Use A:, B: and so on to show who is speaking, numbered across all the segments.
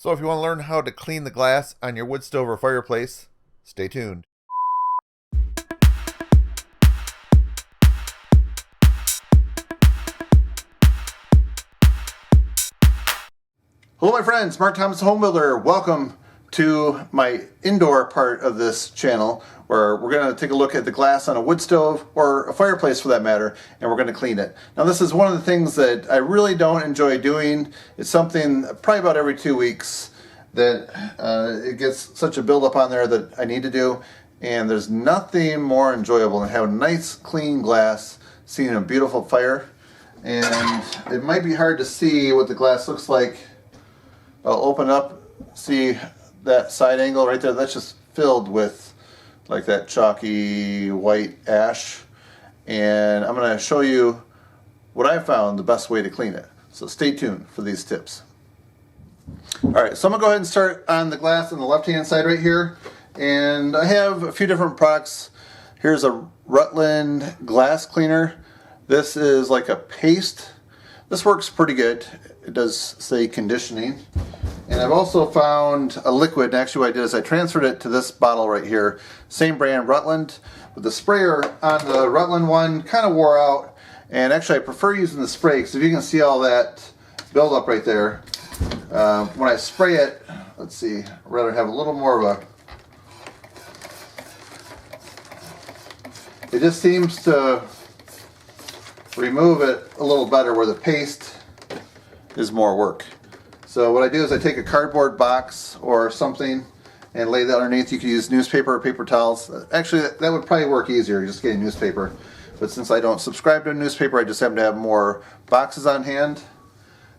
A: So if you want to learn how to clean the glass on your wood stove or fireplace, stay tuned.
B: Hello my friends, Mark Thomas Home Builder. Welcome to my indoor part of this channel where we're going to take a look at the glass on a wood stove or a fireplace for that matter, and we're going to clean it. Now this is one of the things that I really don't enjoy doing. It's something probably about every 2 weeks that it gets such a buildup on there that I need to do, and there's nothing more enjoyable than having nice clean glass seen in a beautiful fire. And it might be hard to see what the glass looks like. I'll open up, see that side angle right there, that's just filled with like that chalky white ash, and I'm going to show you what I found the best way to clean it. So stay tuned for these tips. Alright, so I'm going to go ahead and start on the glass on the left hand side right here, and I have a few different products. Here's a Rutland glass cleaner. This is like a paste. This works pretty good. It does say conditioning. And I've also found a liquid, and actually what I did is I transferred it to this bottle right here. Same brand, Rutland, but the sprayer on the Rutland one kind of wore out, and actually I prefer using the spray because if you can see all that buildup right there, when I spray it, let's see, I'd rather have a little more of a, it just seems to remove it a little better where the paste is more work. So what I do is I take a cardboard box or something and lay that underneath. You could use newspaper or paper towels. Actually, that would probably work easier, just getting newspaper. But since I don't subscribe to a newspaper, I just happen to have more boxes on hand.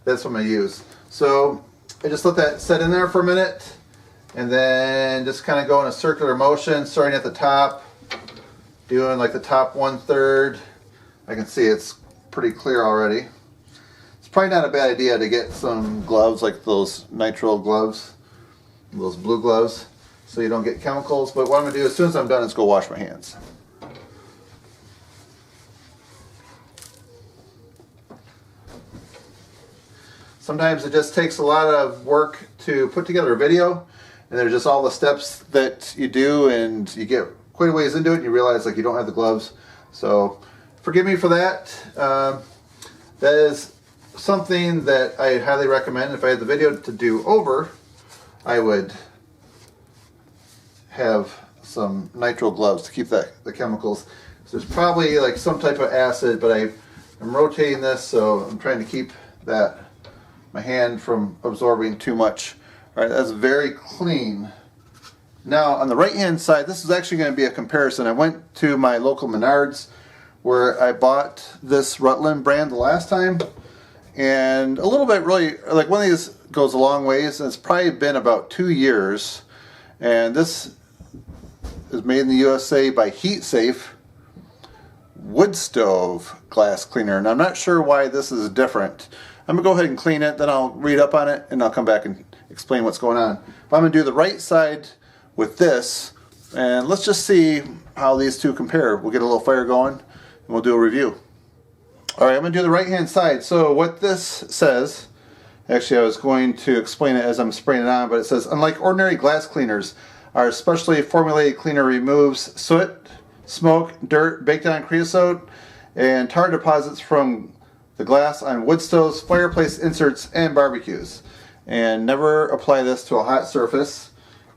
B: That's what I'm going to use. So I just let that set in there for a minute, and then just kind of go in a circular motion, starting at the top, doing like the top 1/3. I can see it's pretty clear already. It's probably not a bad idea to get some gloves like those nitrile gloves, those blue gloves, so you don't get chemicals. But what I'm going to do as soon as I'm done is go wash my hands. Sometimes it just takes a lot of work to put together a video, and there's just all the steps that you do, and you get quite a ways into it and you realize like you don't have the gloves. So forgive me for that. That is something that I highly recommend. If I had the video to do over, I would have some nitrile gloves to keep the chemicals. So there's probably like some type of acid, but I'm rotating this, so I'm trying to keep my hand from absorbing too much. All right, that's very clean. Now on the right hand side, this is actually going to be a comparison. I went to my local Menards where I bought this Rutland brand the last time, and a little bit really, like one of these goes a long ways, and it's probably been about 2 years, and this is made in the USA by Heat Safe wood stove glass cleaner, and I'm not sure why this is different. I'm going to go ahead and clean it, then I'll read up on it, and I'll come back and explain what's going on. But I'm going to do the right side with this, and let's just see how these two compare. We'll get a little fire going, and we'll do a review. Alright, I'm going to do the right hand side. So what this says, actually I was going to explain it as I'm spraying it on, but it says, unlike ordinary glass cleaners, our specially formulated cleaner removes soot, smoke, dirt, baked on creosote, and tar deposits from the glass on wood stoves, fireplace inserts, and barbecues. And never apply this to a hot surface.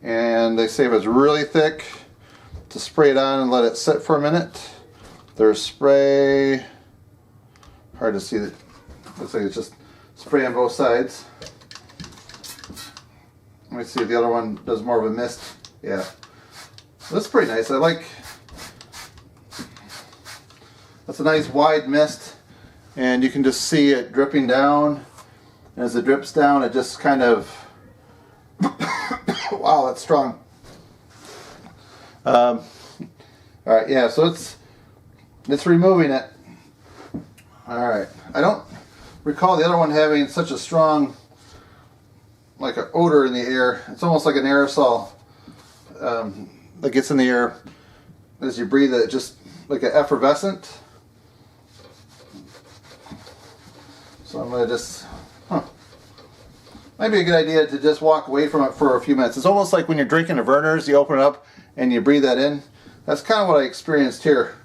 B: And they say if it's really thick, to spray it on and let it sit for a minute. There's spray, hard to see, that looks like it's just spray on both sides. Let me see if the other one does more of a mist. Yeah, that's pretty nice. I like, that's a nice wide mist, and you can just see it dripping down. And as it drips down, it just kind of, wow, that's strong. Alright, yeah, so it's removing it. Alright, I don't recall the other one having such a strong, like an odor in the air. It's almost like an aerosol that gets in the air as you breathe it, just like an effervescent. So I'm going to just might be a good idea to just walk away from it for a few minutes. It's almost like when you're drinking a Verner's, you open it up and you breathe that in. That's kind of what I experienced here.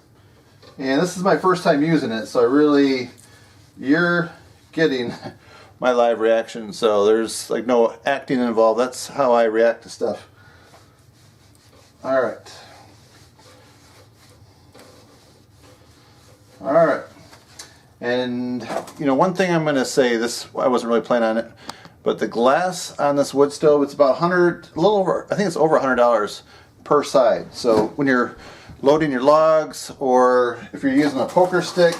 B: And this is my first time using it, so you're getting my live reaction. So there's like no acting involved. That's how I react to stuff. All right. All right. And one thing I'm going to say, this I wasn't really planning on it, but the glass on this wood stove, it's about a little over, I think it's over $100 per side. So when you're loading your logs, or if you're using a poker stick,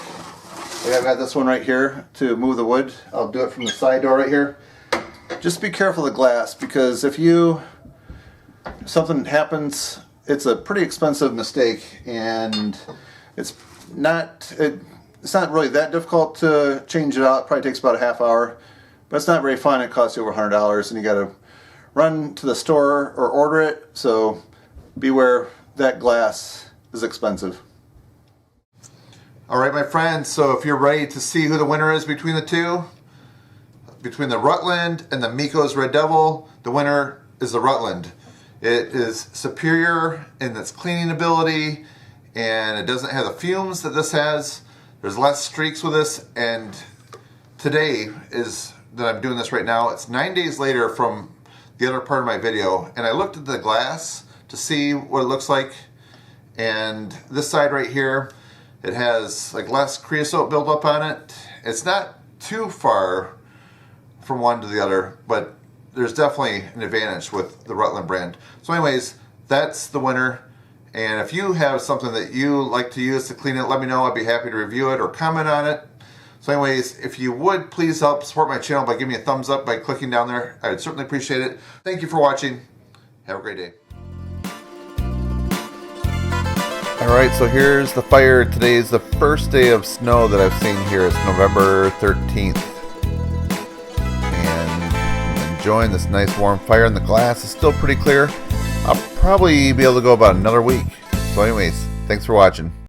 B: like I've got this one right here to move the wood. I'll do it from the side door right here. Just be careful of the glass, because if something happens, it's a pretty expensive mistake, and it's not really that difficult to change it out. It probably takes about a half hour, but it's not very fun. It costs you over $100, and you got to run to the store or order it. So beware, that glass is expensive.
A: All right, my friends, so if you're ready to see who the winner is between the two, between the Rutland and the Mikos Red Devil, the winner is the Rutland. It is superior in its cleaning ability, and it doesn't have the fumes that this has. There's less streaks with this, and today is that I'm doing this right now. It's 9 days later from the other part of my video, and I looked at the glass to see what it looks like, and this side right here, it has like less creosote buildup on it. It's not too far from one to the other, but there's definitely an advantage with the Rutland brand. So anyways, that's the winner. And if you have something that you like to use to clean it, let me know. I'd be happy to review it or comment on it. So anyways, if you would, please help support my channel by giving me a thumbs up by clicking down there. I would certainly appreciate it. Thank you for watching. Have a great day.
C: All right, so here's the fire. Today is the first day of snow that I've seen here. It's November 13th. And I'm enjoying this nice warm fire, and the glass is still pretty clear. I'll probably be able to go about another week. So anyways, thanks for watching.